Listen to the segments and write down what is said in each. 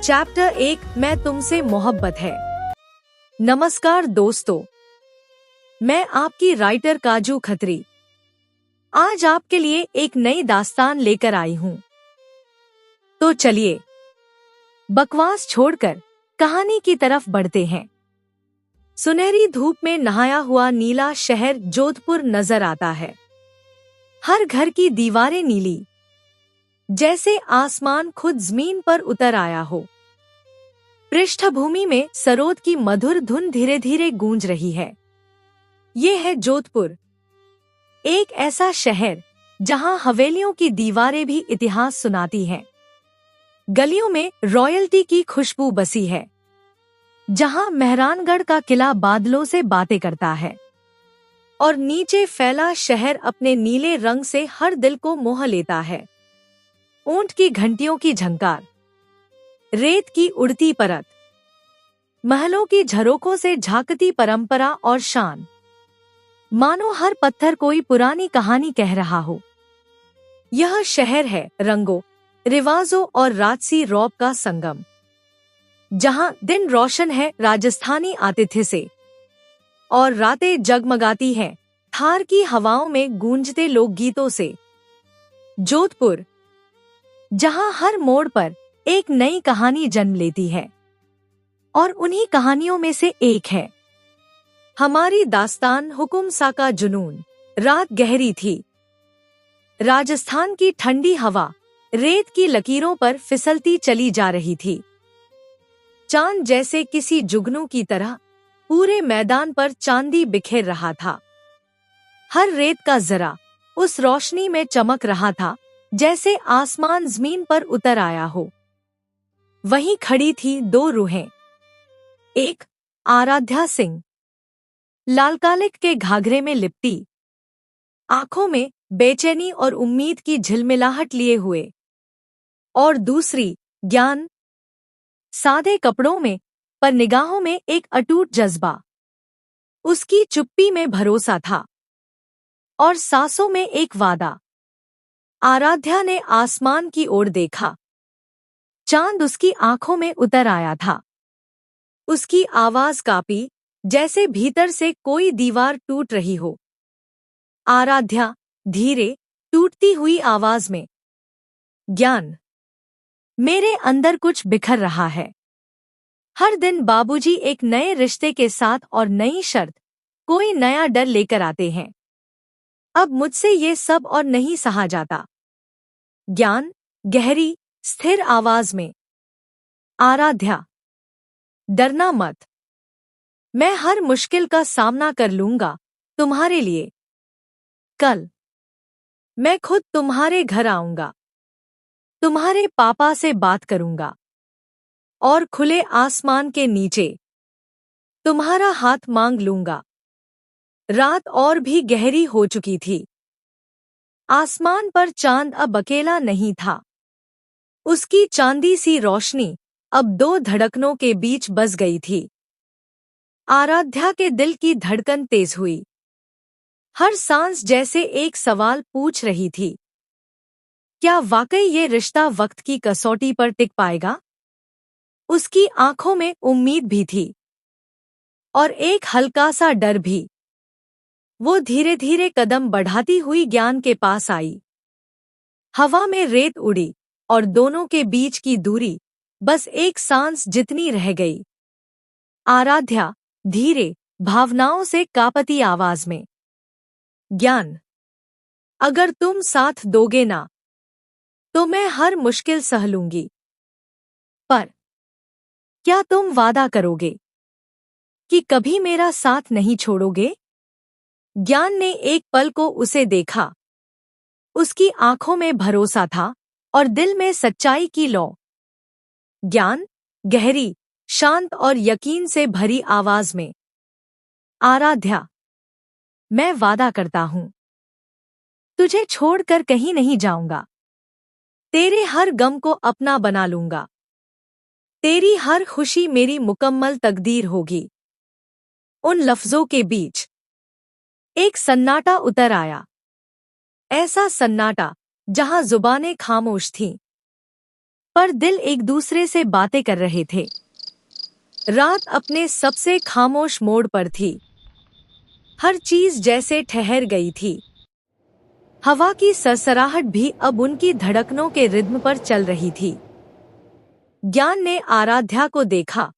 Chapter 1 मैं तुमसे मोहब्बत है। नमस्कार दोस्तों, मैं आपकी राइटर काजू खत्री आज आपके लिए एक नई दास्तान लेकर आई हूँ। तो चलिए बकवास छोड़कर कहानी की तरफ बढ़ते हैं। सुनहरी धूप में नहाया हुआ नीला शहर जोधपुर नजर आता है। हर घर की दीवारें नीली, जैसे आसमान खुद जमीन पर उतर आया हो। पृष्ठभूमि में सरोद की मधुर धुन धीरे धीरे गूंज रही है। ये है जोधपुर, एक ऐसा शहर जहां हवेलियों की दीवारें भी इतिहास सुनाती हैं। गलियों में रॉयल्टी की खुशबू बसी है, जहां मेहरानगढ़ का किला बादलों से बातें करता है और नीचे फैला शहर अपने नीले रंग से हर दिल को मोह लेता है। ऊंट की घंटियों की झंकार, रेत की उड़ती परत, महलों की झरोकों से झांकती परंपरा और शान, मानो हर पत्थर कोई पुरानी कहानी कह रहा हो। यह शहर है रंगों, रिवाजों और राजसी रौब का संगम, जहां दिन रोशन है राजस्थानी आतिथ्य से और रातें जगमगाती हैं थार की हवाओं में गूंजते लोकगीतों से। जोधपुर, जहां हर मोड़ पर एक नई कहानी जन्म लेती है, और उन्हीं कहानियों में से एक है हमारी दास्तान हुकुम सा का जुनून। रात गहरी थी। राजस्थान की ठंडी हवा रेत की लकीरों पर फिसलती चली जा रही थी। चांद जैसे किसी जुगनू की तरह पूरे मैदान पर चांदी बिखेर रहा था। हर रेत का जरा उस रोशनी में चमक रहा था जैसे आसमान जमीन पर उतर आया हो। वहीं खड़ी थी दो रूहें। एक आराध्या सिंह, लालकालिक के घाघरे में लिपटी, आंखों में बेचैनी और उम्मीद की झिलमिलाहट लिए हुए, और दूसरी ज्ञान, सादे कपड़ों में पर निगाहों में एक अटूट जज्बा। उसकी चुप्पी में भरोसा था और सांसों में एक वादा। आराध्या ने आसमान की ओर देखा। चांद उसकी आंखों में उतर आया था। उसकी आवाज कांपी जैसे भीतर से कोई दीवार टूट रही हो। आराध्या, धीरे टूटती हुई आवाज में, ज्ञान, मेरे अंदर कुछ बिखर रहा है। हर दिन बाबूजी एक नए रिश्ते के साथ और नई शर्त, कोई नया डर लेकर आते हैं। अब मुझसे ये सब और नहीं सहा जाता। ज्ञान, गहरी स्थिर आवाज में, आराध्या, डरना मत, मैं हर मुश्किल का सामना कर लूंगा तुम्हारे लिए। कल मैं खुद तुम्हारे घर आऊंगा, तुम्हारे पापा से बात करूंगा और खुले आसमान के नीचे तुम्हारा हाथ मांग लूंगा। रात और भी गहरी हो चुकी थी। आसमान पर चांद अब अकेला नहीं था। उसकी चांदी सी रोशनी अब दो धड़कनों के बीच बस गई थी। आराध्या के दिल की धड़कन तेज हुई। हर सांस जैसे एक सवाल पूछ रही थी, क्या वाकई ये रिश्ता वक्त की कसौटी पर टिक पाएगा? उसकी आंखों में उम्मीद भी थी और एक हल्का सा डर भी। वो धीरे धीरे कदम बढ़ाती हुई ज्ञान के पास आई। हवा में रेत उड़ी और दोनों के बीच की दूरी बस एक सांस जितनी रह गई। आराध्या, धीरे, भावनाओं से कांपती आवाज में, ज्ञान, अगर तुम साथ दोगे ना, तो मैं हर मुश्किल सह लूंगी। पर क्या तुम वादा करोगे कि कभी मेरा साथ नहीं छोड़ोगे? ज्ञान ने एक पल को उसे देखा। उसकी आंखों में भरोसा था और दिल में सच्चाई की लौ। ज्ञान, गहरी, शांत और यकीन से भरी आवाज में, आराध्या, मैं वादा करता हूं, तुझे छोड़कर कहीं नहीं जाऊंगा। तेरे हर गम को अपना बना लूंगा। तेरी हर खुशी मेरी मुकम्मल तकदीर होगी। उन लफ्जों के बीच एक सन्नाटा उतर आया। ऐसा सन्नाटा जहां जुबानें खामोश थीं, पर दिल एक दूसरे से बातें कर रहे थे। रात अपने सबसे खामोश मोड़ पर थी। हर चीज जैसे ठहर गई थी। हवा की सरसराहट भी अब उनकी धड़कनों के रिद्म पर चल रही थी। ज्ञान ने आराध्या को देखा,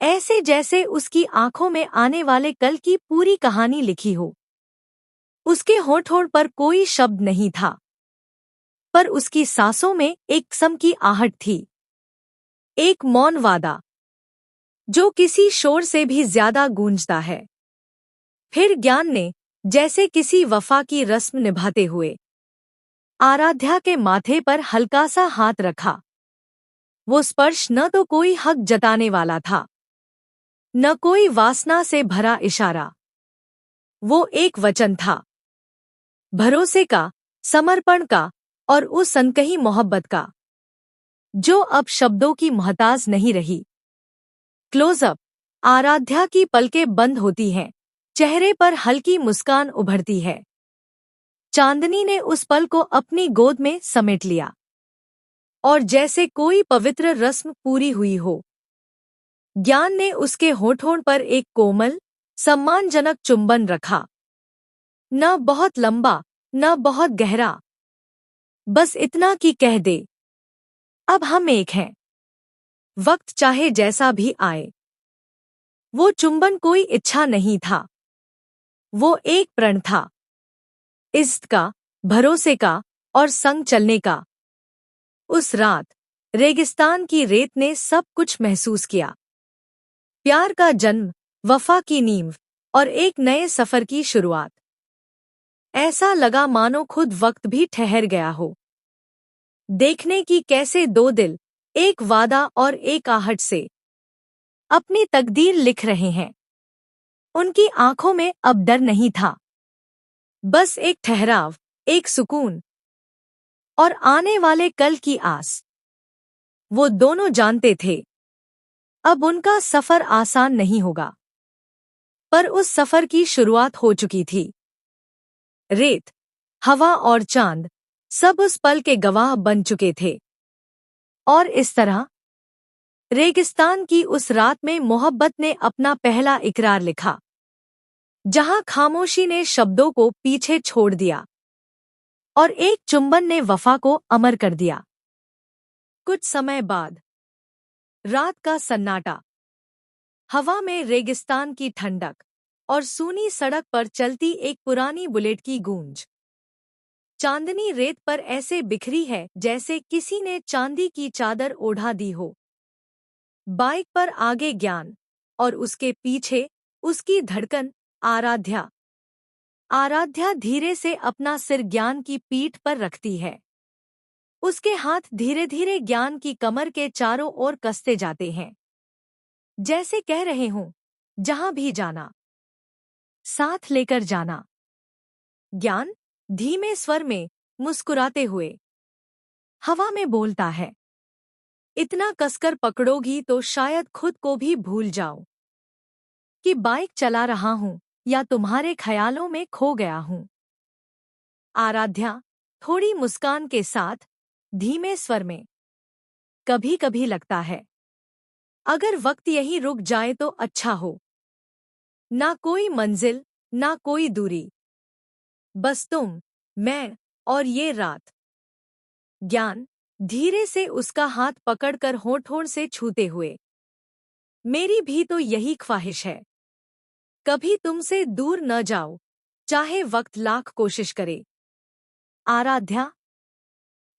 ऐसे जैसे उसकी आंखों में आने वाले कल की पूरी कहानी लिखी हो। उसके होठों पर कोई शब्द नहीं था, पर उसकी सांसों में एक सम की आहट थी, एक मौन वादा जो किसी शोर से भी ज्यादा गूंजता है। फिर ज्ञान ने, जैसे किसी वफा की रस्म निभाते हुए, आराध्या के माथे पर हल्का सा हाथ रखा। वो स्पर्श न तो कोई हक जताने वाला था, न कोई वासना से भरा इशारा। वो एक वचन था, भरोसे का, समर्पण का और उस अनकही मोहब्बत का जो अब शब्दों की मोहताज नहीं रही। क्लोजअप। आराध्या की पलकें बंद होती हैं, चेहरे पर हल्की मुस्कान उभरती है। चांदनी ने उस पल को अपनी गोद में समेट लिया और जैसे कोई पवित्र रस्म पूरी हुई हो, ज्ञान ने उसके होठों पर एक कोमल, सम्मानजनक चुंबन रखा। न बहुत लंबा, न बहुत गहरा, बस इतना कि कह दे, अब हम एक हैं, वक्त चाहे जैसा भी आए। वो चुंबन कोई इच्छा नहीं था, वो एक प्रण था, इज्जत का, भरोसे का और संग चलने का। उस रात रेगिस्तान की रेत ने सब कुछ महसूस किया। प्यार का जन्म, वफा की नींव और एक नए सफर की शुरुआत। ऐसा लगा मानो खुद वक्त भी ठहर गया हो, देखने की कैसे दो दिल एक वादा और एक आहट से अपनी तकदीर लिख रहे हैं। उनकी आंखों में अब डर नहीं था, बस एक ठहराव, एक सुकून और आने वाले कल की आस। वो दोनों जानते थे, अब उनका सफर आसान नहीं होगा, पर उस सफर की शुरुआत हो चुकी थी। रेत, हवा और चांद सब उस पल के गवाह बन चुके थे। और इस तरह रेगिस्तान की उस रात में मोहब्बत ने अपना पहला इकरार लिखा, जहां खामोशी ने शब्दों को पीछे छोड़ दिया और एक चुंबन ने वफा को अमर कर दिया। कुछ समय बाद रात का सन्नाटा, हवा में रेगिस्तान की ठंडक और सूनी सड़क पर चलती एक पुरानी बुलेट की गूंज। चांदनी रेत पर ऐसे बिखरी है जैसे किसी ने चांदी की चादर ओढ़ा दी हो। बाइक पर आगे ज्ञान और उसके पीछे उसकी धड़कन आराध्या। आराध्या धीरे से अपना सिर ज्ञान की पीठ पर रखती है। उसके हाथ धीरे धीरे ज्ञान की कमर के चारों ओर कसते जाते हैं, जैसे कह रहे हों, जहां भी जाना, साथ लेकर जाना। ज्ञान धीमे स्वर में, मुस्कुराते हुए हवा में बोलता है, इतना कसकर पकड़ोगी तो शायद खुद को भी भूल जाओ कि बाइक चला रहा हूं या तुम्हारे ख्यालों में खो गया हूं। आराध्या थोड़ी मुस्कान के साथ, धीमे स्वर में, कभी कभी लगता है अगर वक्त यहीं रुक जाए तो अच्छा हो। ना कोई मंजिल, ना कोई दूरी, बस तुम, मैं और ये रात। ज्ञान धीरे से उसका हाथ पकड़कर होंठ से छूते हुए, मेरी भी तो यही ख्वाहिश है, कभी तुमसे दूर न जाओ, चाहे वक्त लाख कोशिश करे। आराध्या,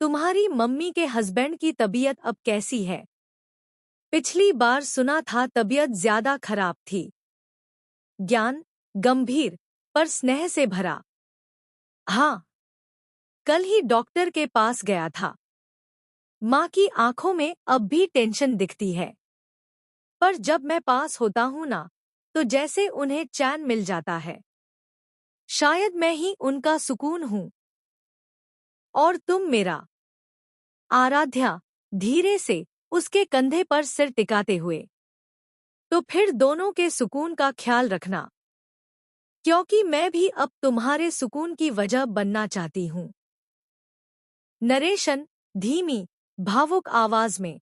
तुम्हारी मम्मी के हस्बैंड की तबीयत अब कैसी है? पिछली बार सुना था तबीयत ज्यादा खराब थी। ज्ञान गंभीर पर स्नेह से भरा, हाँ, कल ही डॉक्टर के पास गया था। माँ की आंखों में अब भी टेंशन दिखती है, पर जब मैं पास होता हूं ना, तो जैसे उन्हें चैन मिल जाता है। शायद मैं ही उनका सुकून हूं और तुम मेरा। आराध्या धीरे से उसके कंधे पर सिर टिकाते हुए, तो फिर दोनों के सुकून का ख्याल रखना, क्योंकि मैं भी अब तुम्हारे सुकून की वजह बनना चाहती हूं। नरेशन धीमी, भावुक आवाज में।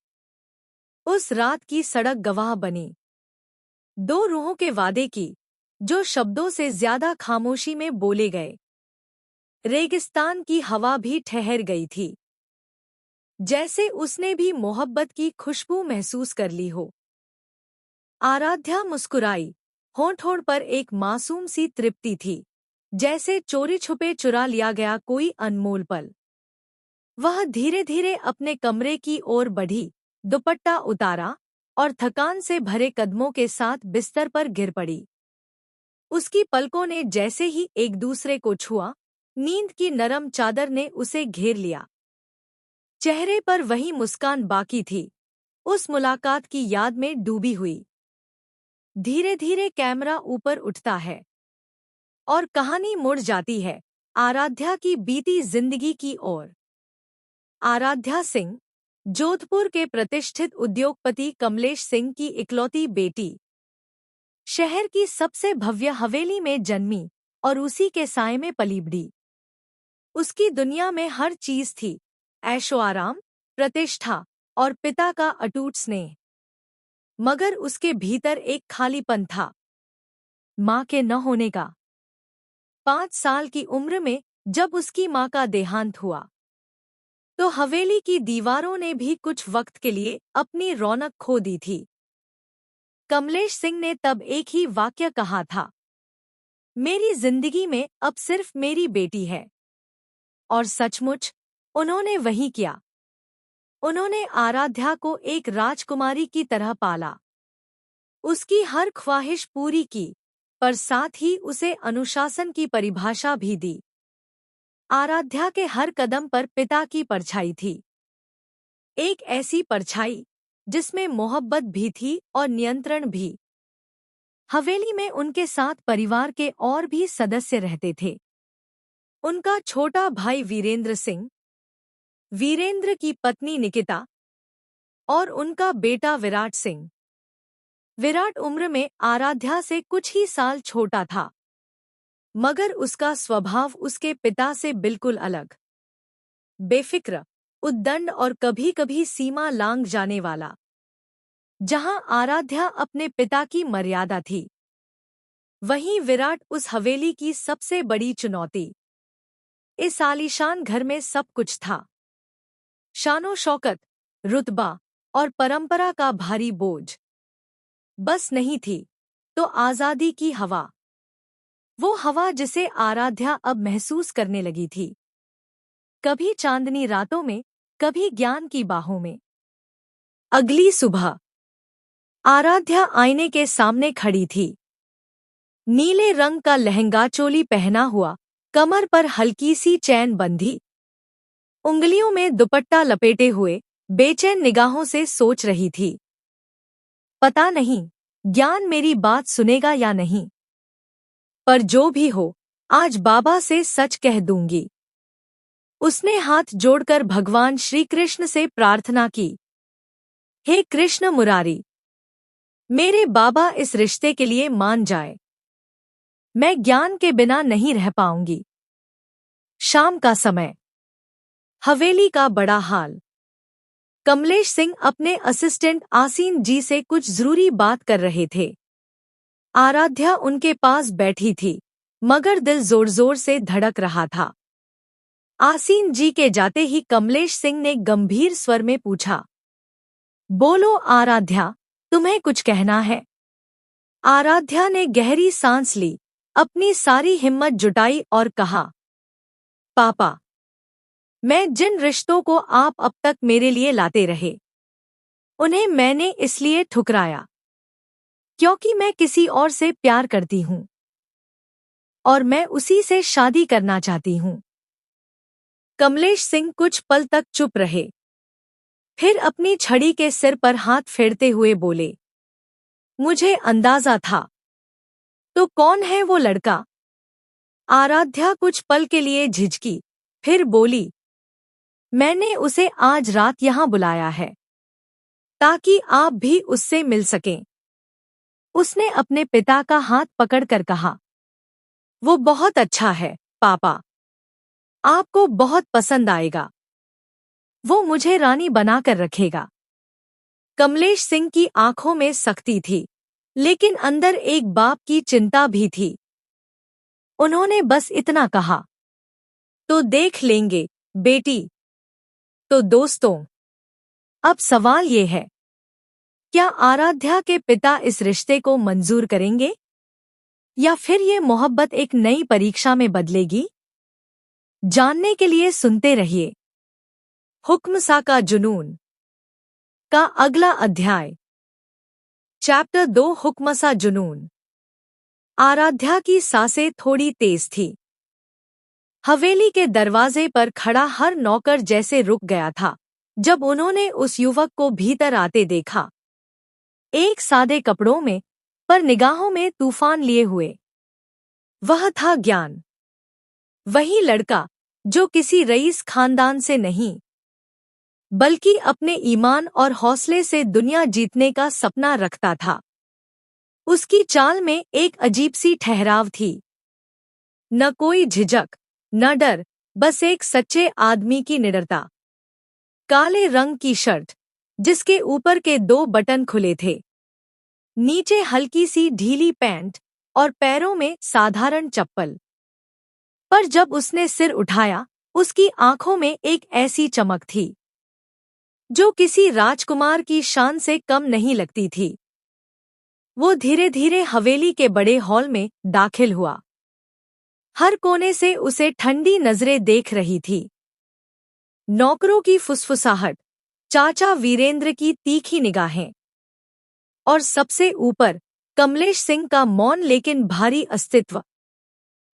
उस रात की सड़क गवाह बनी, दो रूहों के वादे की, जो शब्दों से ज्यादा खामोशी में बोले गए। रेगिस्तान की हवा भी ठहर गई थी, जैसे उसने भी मोहब्बत की खुशबू महसूस कर ली हो। आराध्या मुस्कुराई, होंठ-होंठ पर एक मासूम सी तृप्ति थी, जैसे चोरी छुपे चुरा लिया गया कोई अनमोल पल। वह धीरे-धीरे अपने कमरे की ओर बढ़ी, दुपट्टा उतारा और थकान से भरे कदमों के साथ बिस्तर पर गिर पड़ी। उसकी पलकों ने जैसे ही एक दूसरे को छुआ, नींद की नरम चादर ने उसे घेर लिया। चेहरे पर वही मुस्कान बाकी थी, उस मुलाकात की याद में डूबी हुई। धीरे-धीरे कैमरा ऊपर उठता है और कहानी मुड़ जाती है आराध्या की बीती जिंदगी की ओर। आराध्या सिंह, जोधपुर के प्रतिष्ठित उद्योगपति कमलेश सिंह की इकलौती बेटी, शहर की सबसे भव्य हवेली में जन्मी और उसी के साए में पली बढ़ी। उसकी दुनिया में हर चीज थी, ऐशो आराम, प्रतिष्ठा और पिता का अटूट स्नेह। मगर उसके भीतर एक खालीपन था, माँ के न होने का। 5 साल की उम्र में जब उसकी माँ का देहांत हुआ, तो हवेली की दीवारों ने भी कुछ वक्त के लिए अपनी रौनक खो दी थी। कमलेश सिंह ने तब एक ही वाक्य कहा था, मेरी जिंदगी में अब सिर्फ मेरी बेटी है। और सचमुच उन्होंने वही किया। उन्होंने आराध्या को एक राजकुमारी की तरह पाला, उसकी हर ख्वाहिश पूरी की, पर साथ ही उसे अनुशासन की परिभाषा भी दी। आराध्या के हर कदम पर पिता की परछाई थी, एक ऐसी परछाई जिसमें मोहब्बत भी थी और नियंत्रण भी। हवेली में उनके साथ परिवार के और भी सदस्य रहते थे। उनका छोटा भाई वीरेंद्र सिंह, वीरेंद्र की पत्नी निकिता और उनका बेटा विराट सिंह। विराट उम्र में आराध्या से कुछ ही साल छोटा था, मगर उसका स्वभाव उसके पिता से बिल्कुल अलग। बेफिक्र, उद्दंड और कभी-कभी सीमा लांघ जाने वाला। जहां आराध्या अपने पिता की मर्यादा थी, वहीं विराट उस हवेली की सबसे बड़ी चुनौती। इस आलीशान घर में सब कुछ था, शानो शौकत, रुतबा और परंपरा का भारी बोझ। बस नहीं थी तो आजादी की हवा, वो हवा जिसे आराध्या अब महसूस करने लगी थी, कभी चांदनी रातों में, कभी ज्ञान की बाहों में। अगली सुबह आराध्या आईने के सामने खड़ी थी, नीले रंग का लहंगा चोली पहना हुआ, कमर पर हल्की सी चैन बंधी, उंगलियों में दुपट्टा लपेटे हुए बेचैन निगाहों से सोच रही थी, पता नहीं ज्ञान मेरी बात सुनेगा या नहीं, पर जो भी हो आज बाबा से सच कह दूंगी। उसने हाथ जोड़कर भगवान श्री कृष्ण से प्रार्थना की, हे कृष्ण मुरारी, मेरे बाबा इस रिश्ते के लिए मान जाए। मैं ज्ञान के बिना नहीं रह पाऊंगी। शाम का समय, हवेली का बड़ा हाल। कमलेश सिंह अपने असिस्टेंट आसीन जी से कुछ जरूरी बात कर रहे थे। आराध्या उनके पास बैठी थी, मगर दिल जोर-जोर से धड़क रहा था। आसीन जी के जाते ही कमलेश सिंह ने गंभीर स्वर में पूछा, बोलो आराध्या, तुम्हें कुछ कहना है? आराध्या ने गहरी सांस ली, अपनी सारी हिम्मत जुटाई और कहा, पापा, मैं जिन रिश्तों को आप अब तक मेरे लिए लाते रहे, उन्हें मैंने इसलिए ठुकराया क्योंकि मैं किसी और से प्यार करती हूं और मैं उसी से शादी करना चाहती हूं। कमलेश सिंह कुछ पल तक चुप रहे, फिर अपनी छड़ी के सिर पर हाथ फेरते हुए बोले, मुझे अंदाजा था। तो कौन है वो लड़का? आराध्या कुछ पल के लिए झिझकी, फिर बोली, मैंने उसे आज रात यहाँ बुलाया है ताकि आप भी उससे मिल सकें। उसने अपने पिता का हाथ पकड़कर कहा, वो बहुत अच्छा है पापा, आपको बहुत पसंद आएगा। वो मुझे रानी बनाकर रखेगा। कमलेश सिंह की आंखों में सख्ती थी, लेकिन अंदर एक बाप की चिंता भी थी। उन्होंने बस इतना कहा, तो देख लेंगे बेटी। तो दोस्तों, अब सवाल ये है, क्या आराध्या के पिता इस रिश्ते को मंजूर करेंगे, या फिर ये मोहब्बत एक नई परीक्षा में बदलेगी? जानने के लिए सुनते रहिए हुक्मसा का जुनून का अगला अध्याय। चैप्टर 2, हुक्मसा जुनून। आराध्या की सांसें थोड़ी तेज थी। हवेली के दरवाजे पर खड़ा हर नौकर जैसे रुक गया था जब उन्होंने उस युवक को भीतर आते देखा। एक सादे कपड़ों में, पर निगाहों में तूफान लिए हुए। वह था ज्ञान, वही लड़का जो किसी रईस खानदान से नहीं, बल्कि अपने ईमान और हौसले से दुनिया जीतने का सपना रखता था। उसकी चाल में एक अजीब सी ठहराव थी, न कोई झिझक, न डर, बस एक सच्चे आदमी की निडरता। काले रंग की शर्ट, जिसके ऊपर के 2 बटन खुले थे, नीचे हल्की सी ढीली पैंट और पैरों में साधारण चप्पल। पर जब उसने सिर उठाया, उसकी आंखों में एक ऐसी चमक थी जो किसी राजकुमार की शान से कम नहीं लगती थी। वो धीरे धीरे हवेली के बड़े हॉल में दाखिल हुआ। हर कोने से उसे ठंडी नजरें देख रही थी। नौकरों की फुसफुसाहट, चाचा वीरेंद्र की तीखी निगाहें, और सबसे ऊपर कमलेश सिंह का मौन लेकिन भारी अस्तित्व।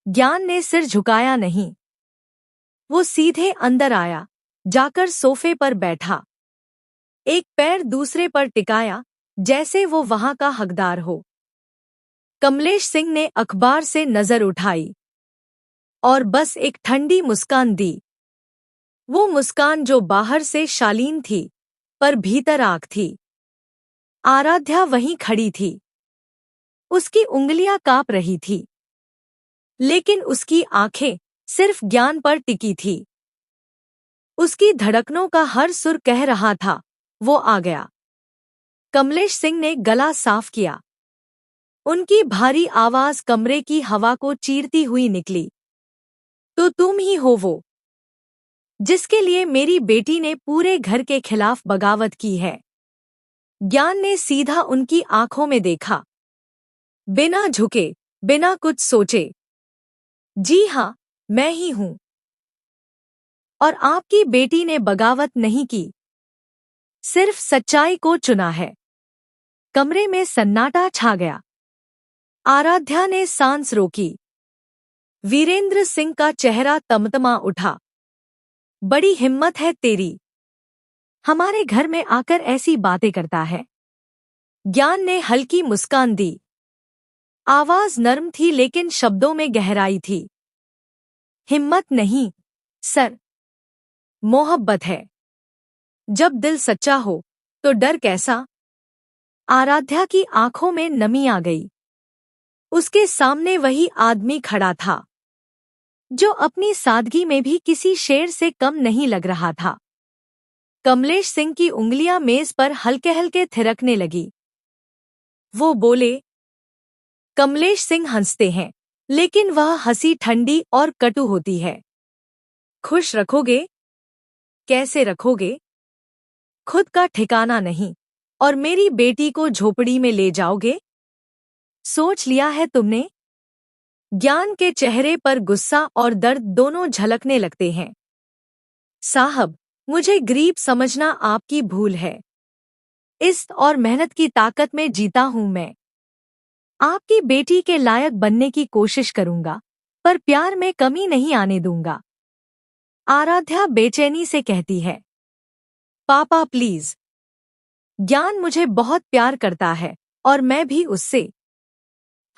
ज्ञान ने सिर झुकाया नहीं। वो सीधे अंदर आया, जाकर सोफे पर बैठा, एक पैर दूसरे पर टिकाया, जैसे वो वहां का हकदार हो। कमलेश सिंह ने अखबार से नजर उठाई और बस एक ठंडी मुस्कान दी। वो मुस्कान जो बाहर से शालीन थी, पर भीतर आग थी। आराध्या वहीं खड़ी थी। उसकी उंगलियां कांप रही थी, लेकिन उसकी आंखें सिर्फ ज्ञान पर टिकी थी। उसकी धड़कनों का हर सुर कह रहा था, वो आ गया। कमलेश सिंह ने गला साफ किया। उनकी भारी आवाज कमरे की हवा को चीरती हुई निकली। तो तुम ही हो वो, जिसके लिए मेरी बेटी ने पूरे घर के खिलाफ बगावत की है। ज्ञान ने सीधा उनकी आंखों में देखा, बिना झुके, बिना कुछ सोचे। जी हाँ, मैं ही हूं। और आपकी बेटी ने बगावत नहीं की, सिर्फ सच्चाई को चुना है। कमरे में सन्नाटा छा गया। आराध्या ने सांस रोकी। वीरेंद्र सिंह का चेहरा तमतमा उठा। बड़ी हिम्मत है तेरी, हमारे घर में आकर ऐसी बातें करता है। ज्ञान ने हल्की मुस्कान दी। आवाज नर्म थी लेकिन शब्दों में गहराई थी। हिम्मत नहीं सर, मोहब्बत है। जब दिल सच्चा हो तो डर कैसा? आराध्या की आंखों में नमी आ गई। उसके सामने वही आदमी खड़ा था जो अपनी सादगी में भी किसी शेर से कम नहीं लग रहा था। कमलेश सिंह की उंगलियां मेज पर हल्के हल्के थिरकने लगी। वो बोले, कमलेश सिंह हंसते हैं, लेकिन वह हंसी ठंडी और कटु होती है। खुश रखोगे? कैसे रखोगे? खुद का ठिकाना नहीं, और मेरी बेटी को झोपड़ी में ले जाओगे? सोच लिया है तुमने? ज्ञान के चेहरे पर गुस्सा और दर्द दोनों झलकने लगते हैं। साहब, मुझे गरीब समझना आपकी भूल है। इश्क और मेहनत की ताकत में जीता हूं मैं। आपकी बेटी के लायक बनने की कोशिश करूंगा, पर प्यार में कमी नहीं आने दूंगा। आराध्या बेचैनी से कहती है, पापा प्लीज। ज्ञान मुझे बहुत प्यार करता है और मैं भी उससे।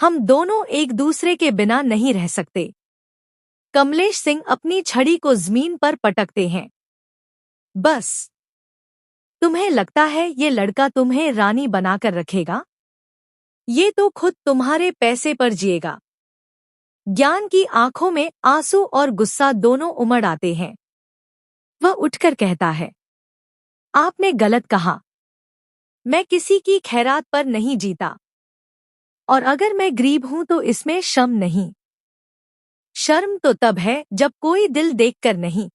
हम दोनों एक दूसरे के बिना नहीं रह सकते। कमलेश सिंह अपनी छड़ी को जमीन पर पटकते हैं। बस, तुम्हें लगता है ये लड़का तुम्हें रानी बनाकर रखेगा? ये तो खुद तुम्हारे पैसे पर जिएगा। ज्ञान की आंखों में आंसू और गुस्सा दोनों उमड़ आते हैं। वह उठकर कहता है, आपने गलत कहा। मैं किसी की खैरात पर नहीं जीता। और अगर मैं गरीब हूं तो इसमें शर्म नहीं। शर्म तो तब है जब कोई दिल देखकर नहीं,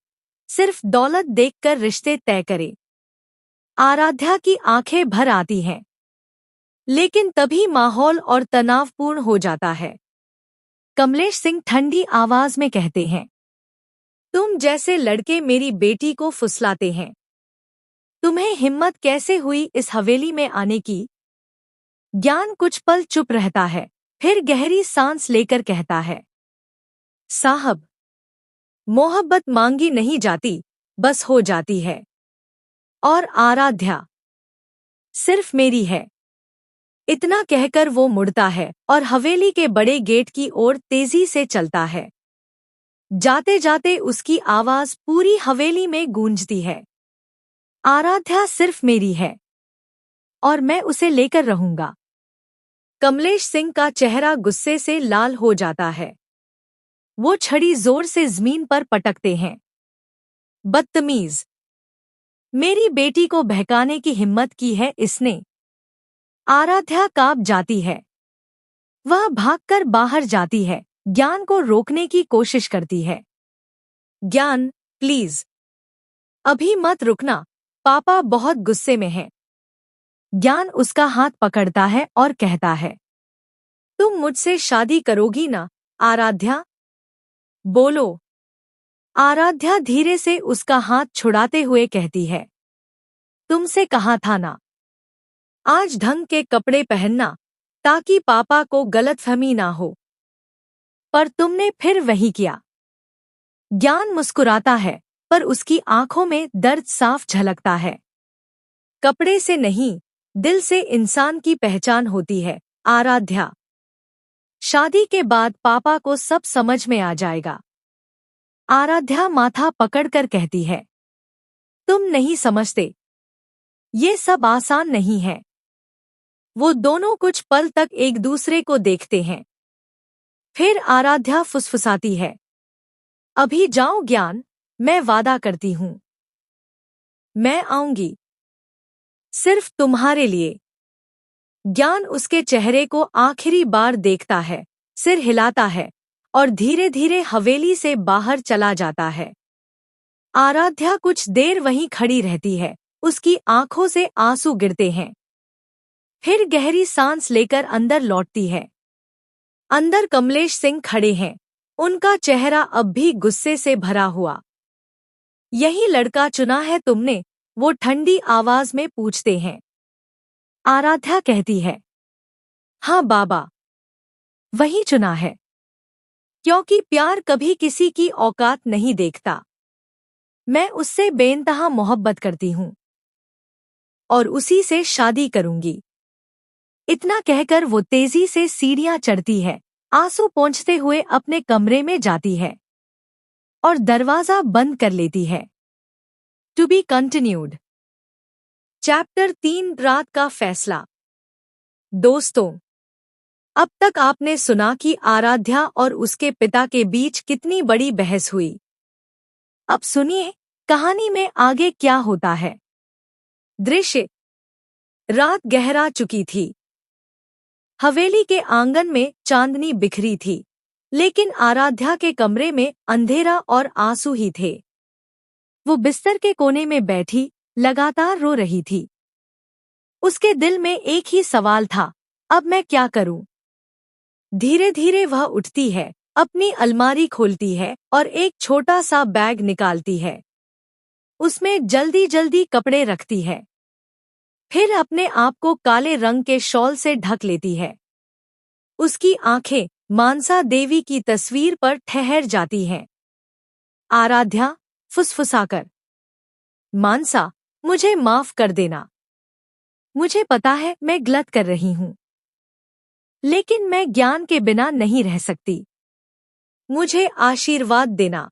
सिर्फ दौलत देखकर रिश्ते तय करे। आराध्या की आंखें भर आती हैं, लेकिन तभी माहौल और तनावपूर्ण हो जाता है। कमलेश सिंह ठंडी आवाज में कहते हैं, तुम जैसे लड़के मेरी बेटी को फुसलाते हैं। तुम्हें हिम्मत कैसे हुई इस हवेली में आने की? ज्ञान कुछ पल चुप रहता है, फिर गहरी सांस लेकर कहता है, साहब, मोहब्बत मांगी नहीं जाती, बस हो जाती है। और आराध्या सिर्फ मेरी है। इतना कहकर वो मुड़ता है और हवेली के बड़े गेट की ओर तेजी से चलता है। जाते जाते उसकी आवाज पूरी हवेली में गूंजती है, आराध्या सिर्फ मेरी है और मैं उसे लेकर रहूंगा। कमलेश सिंह का चेहरा गुस्से से लाल हो जाता है। वो छड़ी जोर से जमीन पर पटकते हैं। बदतमीज, मेरी बेटी को बहकाने की हिम्मत की है इसने। आराध्या कांप जाती है। वह भागकर बाहर जाती है, ज्ञान को रोकने की कोशिश करती है। ज्ञान, प्लीज, अभी मत रुकना, पापा बहुत गुस्से में हैं। ज्ञान उसका हाथ पकड़ता है और कहता है, तुम मुझसे शादी करोगी ना, आराध्या? बोलो। आराध्या धीरे से उसका हाथ छुड़ाते हुए कहती है, तुमसे कहा था ना, आज ढंग के कपड़े पहनना ताकि पापा को गलतफहमी ना हो। पर तुमने फिर वही किया। ज्ञान मुस्कुराता है, पर उसकी आंखों में दर्द साफ झलकता है। कपड़े से नहीं, दिल से इंसान की पहचान होती है, आराध्या। शादी के बाद पापा को सब समझ में आ जाएगा। आराध्या माथा पकड़कर कहती है, तुम नहीं समझते, ये सब आसान नहीं है। वो दोनों कुछ पल तक एक दूसरे को देखते हैं। फिर आराध्या फुसफुसाती है, अभी जाओ ज्ञान, मैं वादा करती हूं। मैं आऊंगी, सिर्फ तुम्हारे लिए। ज्ञान उसके चेहरे को आखिरी बार देखता है, सिर हिलाता है और धीरे धीरे हवेली से बाहर चला जाता है। आराध्या कुछ देर वहीं खड़ी रहती है, उसकी आंखों से आंसू गिरते हैं। फिर गहरी सांस लेकर अंदर लौटती है। अंदर कमलेश सिंह खड़े हैं, उनका चेहरा अब भी गुस्से से भरा हुआ। यही लड़का चुना है तुमने? वो ठंडी आवाज में पूछते हैं। आराध्या कहती है, हाँ बाबा, वही चुना है। क्योंकि प्यार कभी किसी की औकात नहीं देखता। मैं उससे बेइंतहा मोहब्बत करती हूँ और उसी से शादी करूंगी। इतना कहकर वो तेजी से सीढ़ियां चढ़ती है, आंसू पोंछते हुए अपने कमरे में जाती है और दरवाजा बंद कर लेती है। To be continued. चैप्टर 3, रात का फैसला। दोस्तों, अब तक आपने सुना कि आराध्या और उसके पिता के बीच कितनी बड़ी बहस हुई। अब सुनिए कहानी में आगे क्या होता है। दृश्य, रात गहरा चुकी थी। हवेली के आंगन में चांदनी बिखरी थी, लेकिन आराध्या के कमरे में अंधेरा और आंसू ही थे। वो बिस्तर के कोने में बैठी लगातार रो रही थी। उसके दिल में एक ही सवाल था, अब मैं क्या करूं? धीरे धीरे वह उठती है, अपनी अलमारी खोलती है और एक छोटा सा बैग निकालती है। उसमें जल्दी जल्दी कपड़े रखती है। फिर अपने आप को काले रंग के शॉल से ढक लेती है। उसकी आंखें मानसा देवी की तस्वीर पर ठहर जाती हैं। आराध्या फुसफुसाकर, मानसा, मुझे माफ कर देना। मुझे पता है मैं गलत कर रही हूँ, लेकिन मैं ज्ञान के बिना नहीं रह सकती। मुझे आशीर्वाद देना।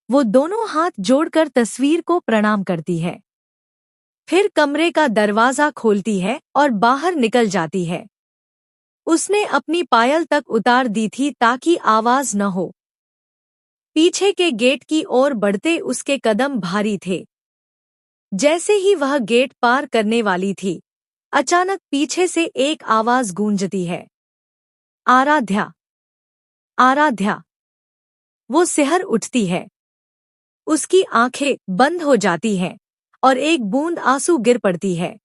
वो दोनों हाथ जोड़कर तस्वीर को प्रणाम करती है। फिर कमरे का दरवाजा खोलती है और बाहर निकल जाती है। उसने अपनी पायल तक उतार दी थी ताकि आवाज न हो। पीछे के गेट की ओर बढ़ते उसके कदम भारी थे। जैसे ही वह गेट पार करने वाली थी, अचानक पीछे से एक आवाज गूंजती है, आराध्या, आराध्या। वो सिहर उठती है। उसकी आंखें बंद हो जाती हैं और एक बूंद आंसू गिर पड़ती है।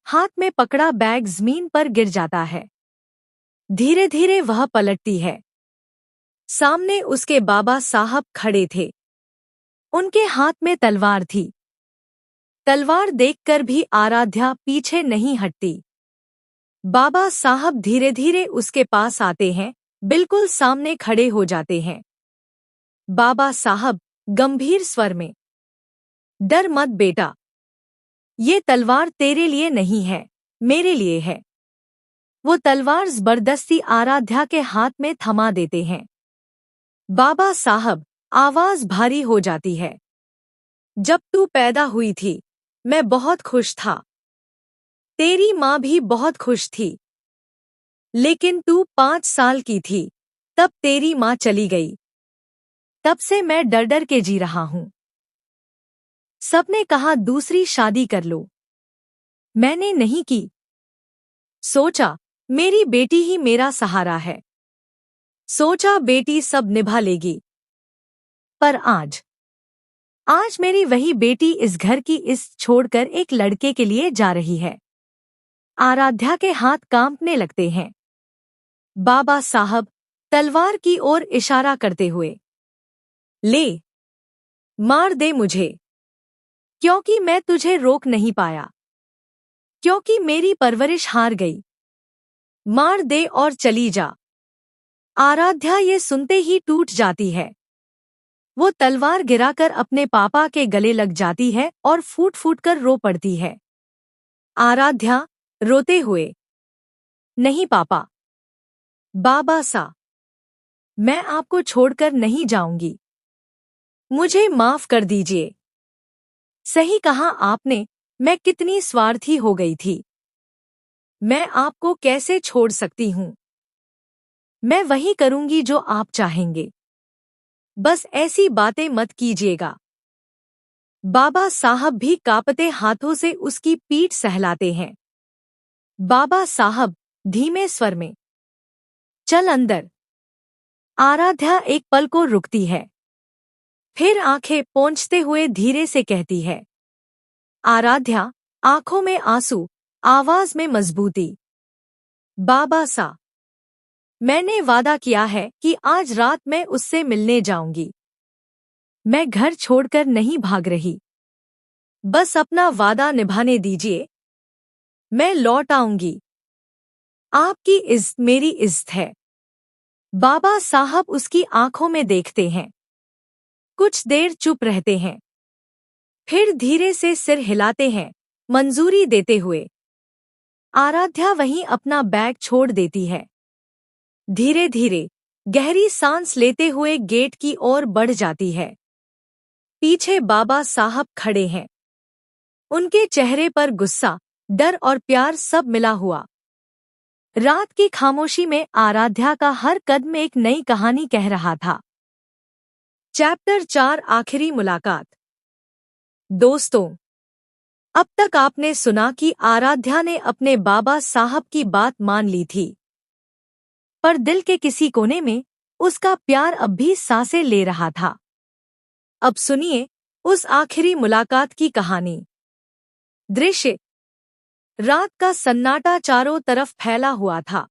हाथ में पकड़ा बैग जमीन पर गिर जाता है। धीरे धीरे वह पलटती है। सामने उसके बाबा साहब खड़े थे। उनके हाथ में तलवार थी। तलवार देखकर भी आराध्या पीछे नहीं हटती। बाबा साहब धीरे धीरे उसके पास आते हैं, बिल्कुल सामने खड़े हो जाते हैं। बाबा साहब गंभीर स्वर में, डर मत बेटा, ये तलवार तेरे लिए नहीं है, मेरे लिए है। वो तलवार जबरदस्ती आराध्या के हाथ में थमा देते हैं। बाबा साहब, आवाज भारी हो जाती है। जब तू पैदा हुई थी, मैं बहुत खुश था। तेरी माँ भी बहुत खुश थी। लेकिन तू 5 साल की थी, तब तेरी माँ चली गई। तब से मैं डर डर के जी रहा हूँ। सबने कहा दूसरी शादी कर लो। मैंने नहीं की। सोचा, मेरी बेटी ही मेरा सहारा है। सोचा बेटी सब निभा लेगी। पर आज मेरी वही बेटी इस घर की इस छोड़कर एक लड़के के लिए जा रही है। आराध्या के हाथ कांपने लगते हैं। बाबा साहब तलवार की ओर इशारा करते हुए, ले, मार दे मुझे, क्योंकि मैं तुझे रोक नहीं पाया, क्योंकि मेरी परवरिश हार गई। मार दे और चली जा। आराध्या ये सुनते ही टूट जाती है। वो तलवार गिराकर अपने पापा के गले लग जाती है और फूट फूट कर रो पड़ती है। आराध्या रोते हुए, नहीं पापा, बाबा सा, मैं आपको छोड़कर नहीं जाऊंगी। मुझे माफ कर दीजिए। सही कहा आपने, मैं कितनी स्वार्थी हो गई थी। मैं आपको कैसे छोड़ सकती हूँ। मैं वही करूंगी जो आप चाहेंगे। बस ऐसी बातें मत कीजिएगा। बाबा साहब भी कांपते हाथों से उसकी पीठ सहलाते हैं। बाबा साहब धीमे स्वर में, चल अंदर। आराध्या एक पल को रुकती है, फिर आंखें पोंछते हुए धीरे से कहती है, आराध्या, आंखों में आंसू, आवाज में मजबूती, बाबा सा, मैंने वादा किया है कि आज रात मैं उससे मिलने जाऊंगी। मैं घर छोड़कर नहीं भाग रही। बस अपना वादा निभाने दीजिए। मैं लौट आऊंगी। आपकी इज्जत मेरी इज्जत है। बाबा साहब उसकी आंखों में देखते हैं। कुछ देर चुप रहते हैं। फिर धीरे से सिर हिलाते हैं, मंजूरी देते हुए। आराध्या वहीं अपना बैग छोड़ देती है। धीरे धीरे गहरी सांस लेते हुए गेट की ओर बढ़ जाती है। पीछे बाबा साहब खड़े हैं। उनके चेहरे पर गुस्सा, डर और प्यार सब मिला हुआ। रात की खामोशी में आराध्या का हर कदम एक नई कहानी कह रहा था। चैप्टर 4, आखिरी मुलाकात। दोस्तों, अब तक आपने सुना कि आराध्या ने अपने बाबा साहब की बात मान ली थी, पर दिल के किसी कोने में उसका प्यार अब भी सांसें ले रहा था। अब सुनिए उस आखिरी मुलाकात की कहानी। दृश्य, रात का सन्नाटा चारों तरफ फैला हुआ था।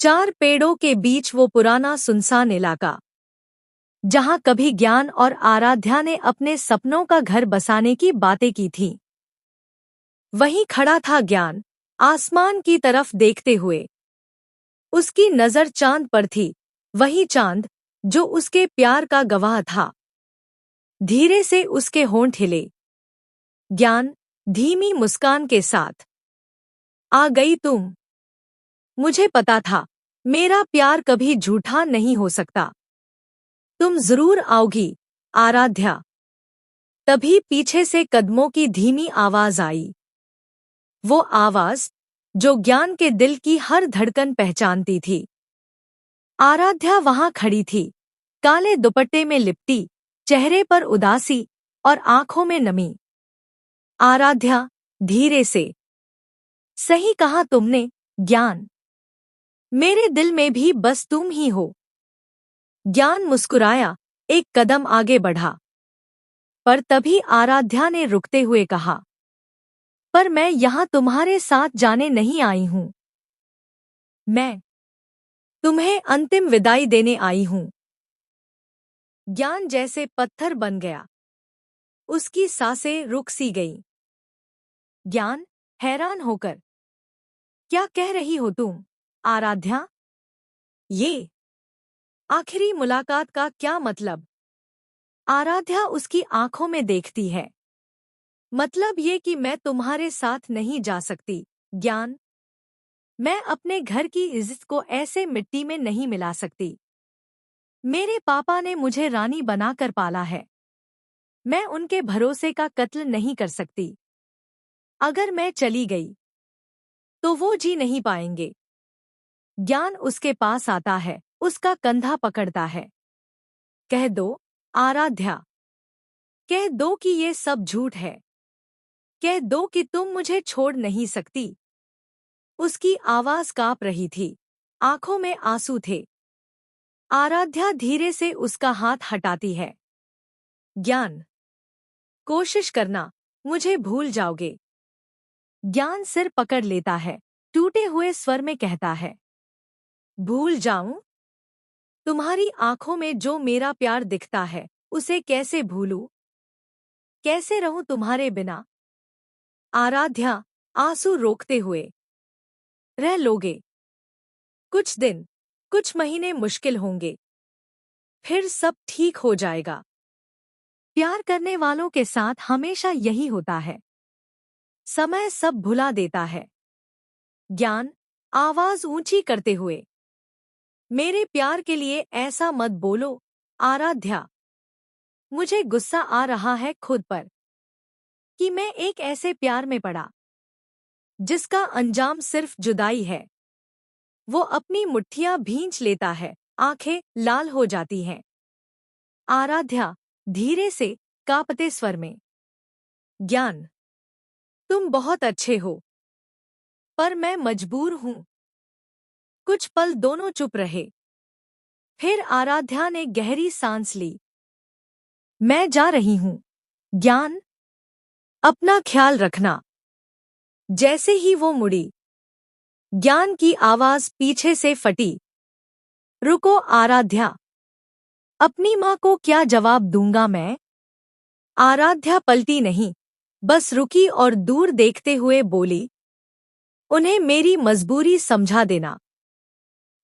4 पेड़ों के बीच वो पुराना सुनसान इलाका, जहां कभी ज्ञान और आराध्या ने अपने सपनों का घर बसाने की बातें की थीं। वहीं खड़ा था ज्ञान, आसमान की तरफ देखते हुए। उसकी नजर चांद पर थी, वही चांद जो उसके प्यार का गवाह था। धीरे से उसके होंठ हिले। ज्ञान धीमी मुस्कान के साथ, आ गई तुम। मुझे पता था, मेरा प्यार कभी झूठा नहीं हो सकता। तुम जरूर आओगी, आराध्या। तभी पीछे से कदमों की धीमी आवाज आई। वो आवाज जो ज्ञान के दिल की हर धड़कन पहचानती थी। आराध्या वहां खड़ी थी, काले दुपट्टे में लिपटी, चेहरे पर उदासी और आंखों में नमी। आराध्या धीरे से। सही कहा तुमने, ज्ञान। मेरे दिल में भी बस तुम ही हो। ज्ञान मुस्कुराया, एक कदम आगे बढ़ा। पर तभी आराध्या ने रुकते हुए कहा, पर मैं यहाँ तुम्हारे साथ जाने नहीं आई हूँ। मैं तुम्हें अंतिम विदाई देने आई हूँ। ज्ञान जैसे पत्थर बन गया। उसकी सांसें रुक सी गईं। ज्ञान हैरान होकर, क्या कह रही हो तुम, आराध्या? ये आखिरी मुलाकात का क्या मतलब? आराध्या उसकी आंखों में देखती है। मतलब ये कि मैं तुम्हारे साथ नहीं जा सकती, ज्ञान। मैं अपने घर की इज्जत को ऐसे मिट्टी में नहीं मिला सकती। मेरे पापा ने मुझे रानी बनाकर पाला है। मैं उनके भरोसे का कत्ल नहीं कर सकती। अगर मैं चली गई तो वो जी नहीं पाएंगे। ज्ञान उसके पास आता है, उसका कंधा पकड़ता है। कह दो, आराध्या। कह दो कि ये सब झूठ है। कह दो कि तुम मुझे छोड़ नहीं सकती। उसकी आवाज कांप रही थी, आंखों में आंसू थे। आराध्या धीरे से उसका हाथ हटाती है। ज्ञान, कोशिश करना, मुझे भूल जाओगे। ज्ञान सिर पकड़ लेता है, टूटे हुए स्वर में कहता है, भूल जाऊं? तुम्हारी आंखों में जो मेरा प्यार दिखता है, उसे कैसे भूलूं? कैसे रहूं तुम्हारे बिना? आराध्या आंसू रोकते हुए, रह लोगे। कुछ दिन, कुछ महीने मुश्किल होंगे, फिर सब ठीक हो जाएगा। प्यार करने वालों के साथ हमेशा यही होता है। समय सब भुला देता है। ज्ञान आवाज ऊंची करते हुए, मेरे प्यार के लिए ऐसा मत बोलो, आराध्या। मुझे गुस्सा आ रहा है खुद पर कि मैं एक ऐसे प्यार में पड़ा जिसका अंजाम सिर्फ जुदाई है। वो अपनी मुट्ठियां भींच लेता है, आंखें लाल हो जाती हैं। आराध्या धीरे से, कांपते स्वर में, ज्ञान, तुम बहुत अच्छे हो, पर मैं मजबूर हूं। कुछ पल दोनों चुप रहे। फिर आराध्या ने गहरी सांस ली। मैं जा रही हूं, ज्ञान। अपना ख्याल रखना। जैसे ही वो मुड़ी, ज्ञान की आवाज पीछे से फटी, रुको आराध्या। अपनी माँ को क्या जवाब दूंगा मैं? आराध्या पलटी नहीं, बस रुकी और दूर देखते हुए बोली, उन्हें मेरी मजबूरी समझा देना।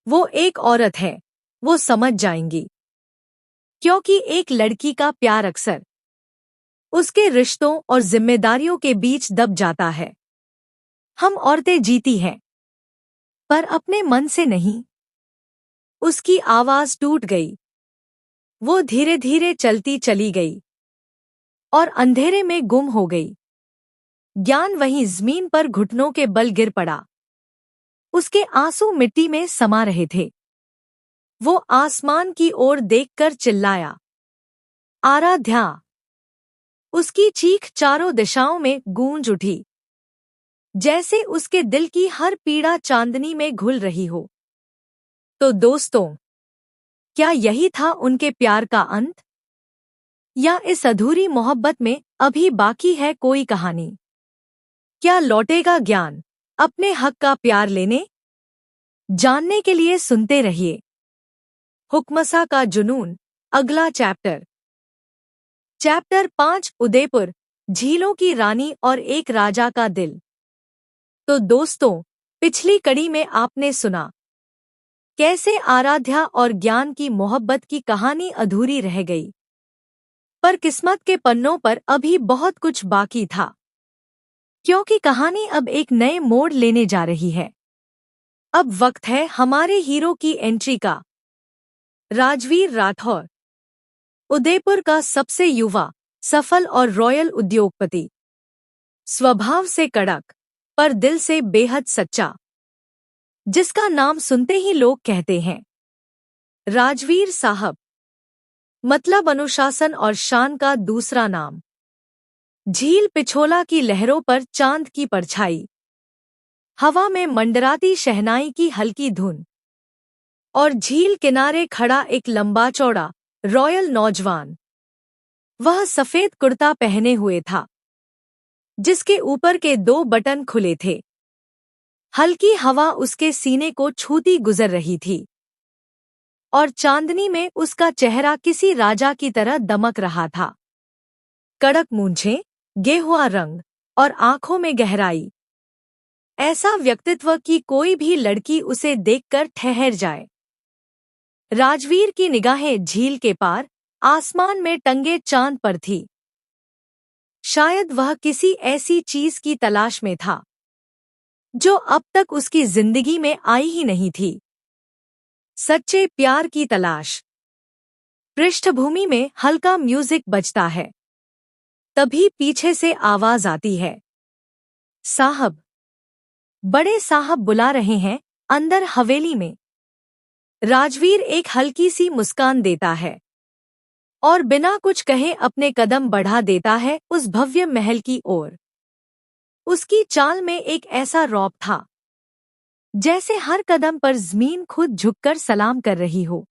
वो एक औरत है, वो समझ जाएंगी। क्योंकि एक लड़की का प्यार अक्सर उसके रिश्तों और जिम्मेदारियों के बीच दब जाता है। हम औरतें जीती हैं, पर अपने मन से नहीं। उसकी आवाज टूट गई। वो धीरे धीरे चलती चली गई और अंधेरे में गुम हो गई। ज्ञान वहीं जमीन पर घुटनों के बल गिर पड़ा। उसके आंसू मिट्टी में समा रहे थे। वो आसमान की ओर देखकर चिल्लाया, आराध्या। उसकी चीख चारों दिशाओं में गूंज उठी, जैसे उसके दिल की हर पीड़ा चांदनी में घुल रही हो। तो दोस्तों, क्या यही था उनके प्यार का अंत? या इस अधूरी मोहब्बत में अभी बाकी है कोई कहानी? क्या लौटेगा ज्ञान अपने हक का प्यार लेने? जानने के लिए सुनते रहिए हुक्मसा का जुनून, अगला चैप्टर। चैप्टर 5, उदयपुर, झीलों की रानी और एक राजा का दिल। तो दोस्तों, पिछली कड़ी में आपने सुना कैसे आराध्या और ज्ञान की मोहब्बत की कहानी अधूरी रह गई। पर किस्मत के पन्नों पर अभी बहुत कुछ बाकी था, क्योंकि कहानी अब एक नए मोड़ लेने जा रही है। अब वक्त है हमारे हीरो की एंट्री का। राजवीर राठौर, उदयपुर का सबसे युवा, सफल और रॉयल उद्योगपति। स्वभाव से कड़क, पर दिल से बेहद सच्चा। जिसका नाम सुनते ही लोग कहते हैं, राजवीर साहब। मतलब अनुशासन और शान का दूसरा नाम। झील पिछोला की लहरों पर चांद की परछाई, हवा में मंडराती शहनाई की हल्की धुन, और झील किनारे खड़ा एक लंबा चौड़ा रॉयल नौजवान। वह सफेद कुर्ता पहने हुए था, जिसके ऊपर के 2 बटन खुले थे। हल्की हवा उसके सीने को छूती गुजर रही थी, और चांदनी में उसका चेहरा किसी राजा की तरह दमक रहा था। कड़क मूंछें, गेहुआ रंग और आंखों में गहराई, ऐसा व्यक्तित्व कि कोई भी लड़की उसे देखकर ठहर जाए। राजवीर की निगाहें झील के पार आसमान में टंगे चांद पर थी। शायद वह किसी ऐसी चीज की तलाश में था जो अब तक उसकी जिंदगी में आई ही नहीं थी। सच्चे प्यार की तलाश। पृष्ठभूमि में हल्का म्यूजिक बजता है। तभी पीछे से आवाज आती है, साहब, बड़े साहब बुला रहे हैं अंदर हवेली में। राजवीर एक हल्की सी मुस्कान देता है और बिना कुछ कहे अपने कदम बढ़ा देता है उस भव्य महल की ओर। उसकी चाल में एक ऐसा रौब था जैसे हर कदम पर ज़मीन खुद झुककर सलाम कर रही हो।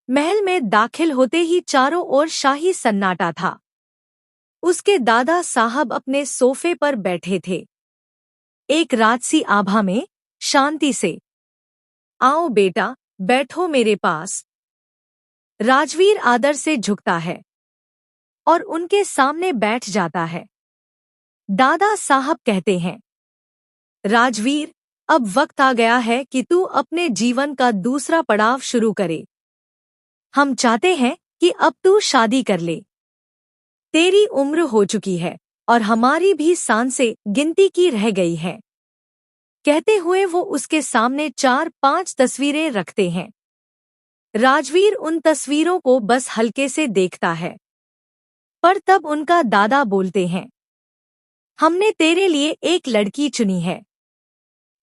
महल में दाखिल होते ही चारों ओर शाही सन्नाटा था। उसके दादा साहब अपने सोफे पर बैठे थे, एक राजसी आभा में, शांति से। आओ बेटा, बैठो मेरे पास। राजवीर आदर से झुकता है और उनके सामने बैठ जाता है। दादा साहब कहते हैं, राजवीर, अब वक्त आ गया है कि तू अपने जीवन का दूसरा पड़ाव शुरू करे। हम चाहते हैं कि अब तू शादी कर ले। तेरी उम्र हो चुकी है और हमारी भी सांसें गिनती की रह गई है। कहते हुए वो उसके सामने 4-5 तस्वीरें रखते हैं। राजवीर उन तस्वीरों को बस हल्के से देखता है, पर तब उनका दादा बोलते हैं, हमने तेरे लिए एक लड़की चुनी है।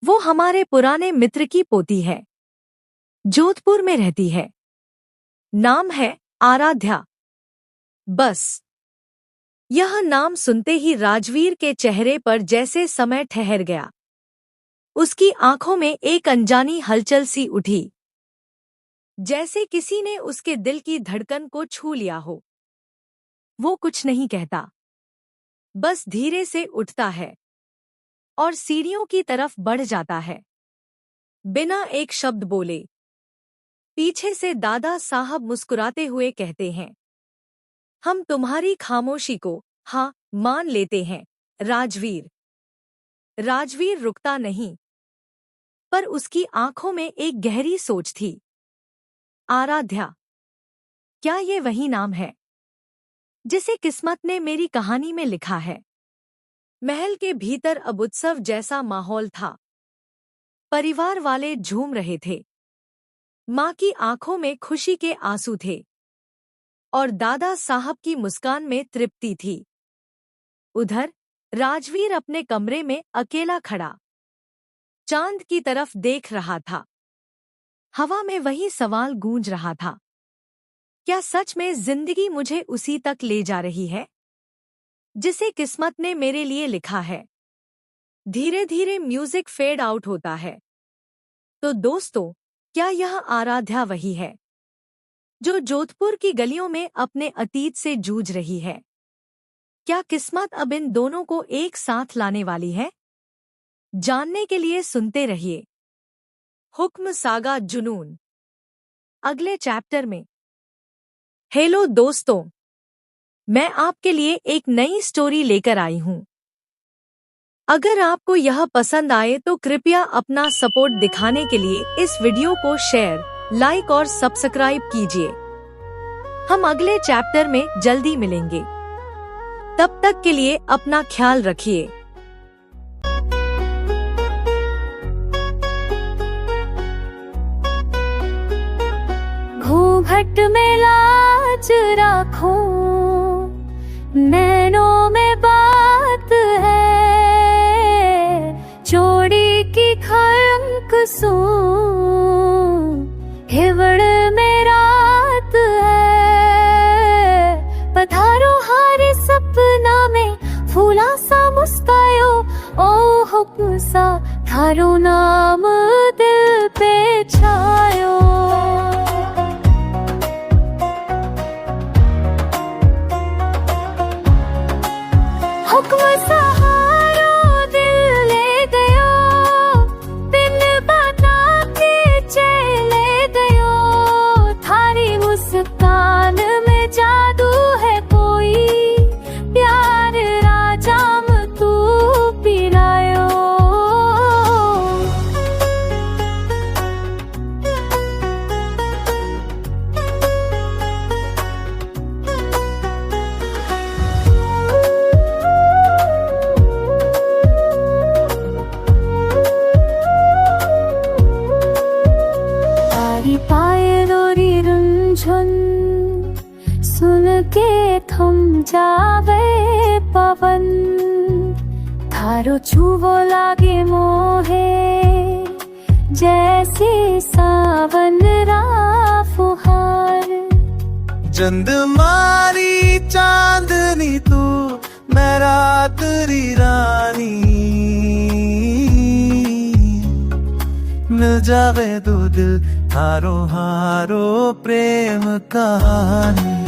वो हमारे पुराने मित्र की पोती है, जोधपुर में रहती है। नाम है आराध्या। बस यह नाम सुनते ही राजवीर के चेहरे पर जैसे समय ठहर गया। उसकी आंखों में एक अनजानी हलचल सी उठी, जैसे किसी ने उसके दिल की धड़कन को छू लिया हो। वो कुछ नहीं कहता, बस धीरे से उठता है और सीढ़ियों की तरफ बढ़ जाता है, बिना एक शब्द बोले। पीछे से दादा साहब मुस्कुराते हुए कहते हैं, हम तुम्हारी खामोशी को हाँ मान लेते हैं राजवीर। राजवीर रुकता नहीं, पर उसकी आंखों में एक गहरी सोच थी। आराध्या, क्या ये वही नाम है जिसे किस्मत ने मेरी कहानी में लिखा है? महल के भीतर अब उत्सव जैसा माहौल था। परिवार वाले झूम रहे थे। माँ की आंखों में खुशी के आंसू थे और दादा साहब की मुस्कान में तृप्ति थी। उधर राजवीर अपने कमरे में अकेला खड़ा चांद की तरफ देख रहा था। हवा में वही सवाल गूंज रहा था, क्या सच में जिंदगी मुझे उसी तक ले जा रही है जिसे किस्मत ने मेरे लिए लिखा है? धीरे धीरे म्यूजिक फेड आउट होता है। तो दोस्तों, क्या यह आराध्या वही है जो जोधपुर की गलियों में अपने अतीत से जूझ रही है? क्या किस्मत अब इन दोनों को एक साथ लाने वाली है? जानने के लिए सुनते रहिए हुक्म सागा जुनून अगले चैप्टर में। हेलो दोस्तों, मैं आपके लिए एक नई स्टोरी लेकर आई हूं। अगर आपको यह पसंद आए तो कृपया अपना सपोर्ट दिखाने के लिए इस वीडियो को शेयर, लाइक और सब्सक्राइब कीजिए। हम अगले चैप्टर में जल्दी मिलेंगे। तब तक के लिए अपना ख्याल रखिए। घूंघट में लाज राखो, नैनों में बात है, चोरी की खड़ंक सो, हिवड़ में रात है। पधारो हारे सपना में, फूला सा मुस्कायो ओ हुक्म सा थारो नाम दिल पे छायो। हुक्म सहारो दिल ले गयो बिन बता के चले गयो। थारी मुस्कान में जादू है कोई प्यार राजाम तू पिलायो। तारी पायलों री रुंझुन सुन के थम जावे पवन। थारो छुवो लागे मोहे जैसे सावन रा फुहार। चंद मारी चांदनी तू मैं रात री रानी। मिल जावे दो दिल हारो हारो प्रेम कहानी।